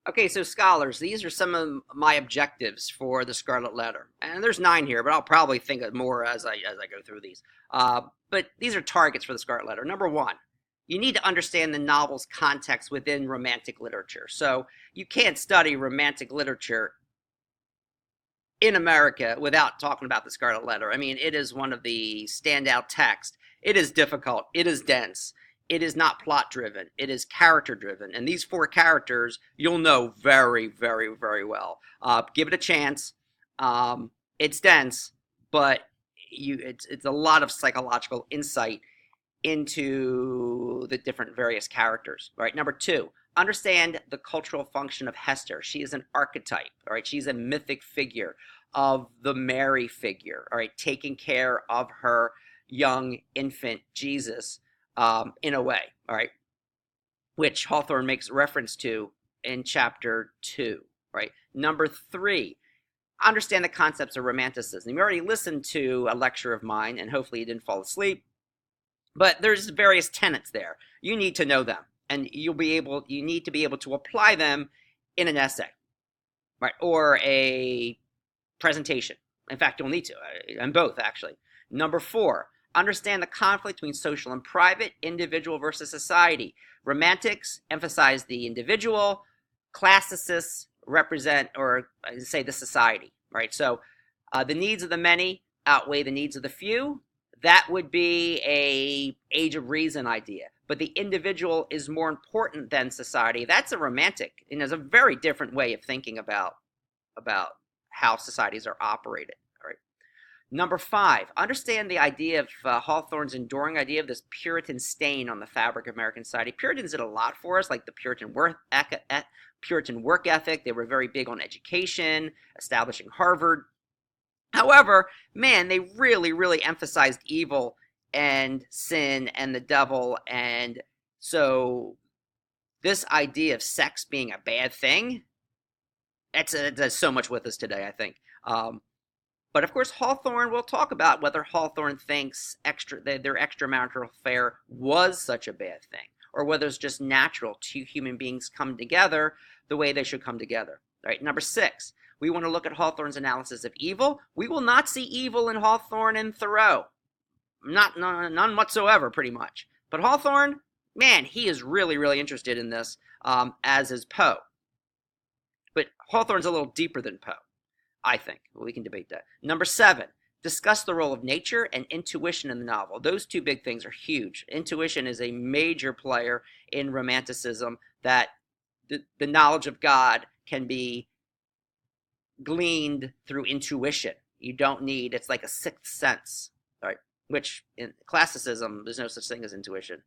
Okay, so scholars, these are some of my objectives for the Scarlet Letter, and there's 9 here, but I'll probably think of more as I go through these. But these are targets for the Scarlet Letter. Number 1, you need to understand the novel's context within romantic literature. So you can't study romantic literature in America without talking about the Scarlet Letter. I mean, it is one of the standout texts. It is difficult. It is dense. It is not plot driven. It is character driven. And these 4 characters you'll know very, very, very well. Give it a chance. It's dense, but it's a lot of psychological insight into the different various characters. All right. Number 2, understand the cultural function of Hester. She is an archetype. All right. She's a mythic figure of the Mary figure. All right. Taking care of her young infant Jesus in a way. All right. Which Hawthorne makes reference to in chapter 2. Right. Number 3, understand the concepts of romanticism. You already listened to a lecture of mine, and hopefully you didn't fall asleep. But there's various tenets there. You need to know them, and you need to be able to apply them in an essay, right, or a presentation. In fact, you'll need to, and both actually. Number 4, understand the conflict between social and private, individual versus society. Romantics emphasize the individual. Classicists represent, or say, the society, right? So the needs of the many outweigh the needs of the few. That would be a age of reason idea. But the individual is more important than society. That's a romantic, and there's a very different way of thinking about how societies are operated. All right. Number 5, understand the idea of Hawthorne's enduring idea of this Puritan stain on the fabric of American society. Puritans did a lot for us, like the Puritan work ethic. They were very big on education, establishing Harvard. However, man, they really, really emphasized evil and sin and the devil. And so this idea of sex being a bad thing, that's so much with us today, I think. But of course, Hawthorne, we'll talk about whether Hawthorne thinks their extramarital affair was such a bad thing, or whether it's just natural 2 human beings come together the way they should come together. All right, number 6, we want to look at Hawthorne's analysis of evil. We will not see evil in Hawthorne and Thoreau. None whatsoever, pretty much. But Hawthorne, man, he is really, really interested in this, as is Poe. But Hawthorne's a little deeper than Poe, I think. We can debate that. Number 7, discuss the role of nature and intuition in the novel. Those 2 big things are huge. Intuition is a major player in romanticism, that the knowledge of God can be gleaned through intuition. You don't need, it's like a 6th sense, right? Which in classicism, there's no such thing as intuition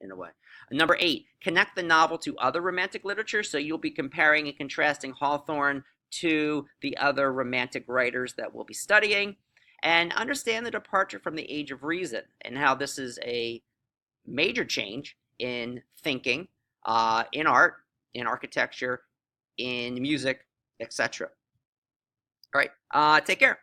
in a way. Number 8, connect the novel to other romantic literature. So you'll be comparing and contrasting Hawthorne to the other romantic writers that we'll be studying, and understand the departure from the age of reason and how this is a major change in thinking, in art, in architecture, in music, etc. All right, take care.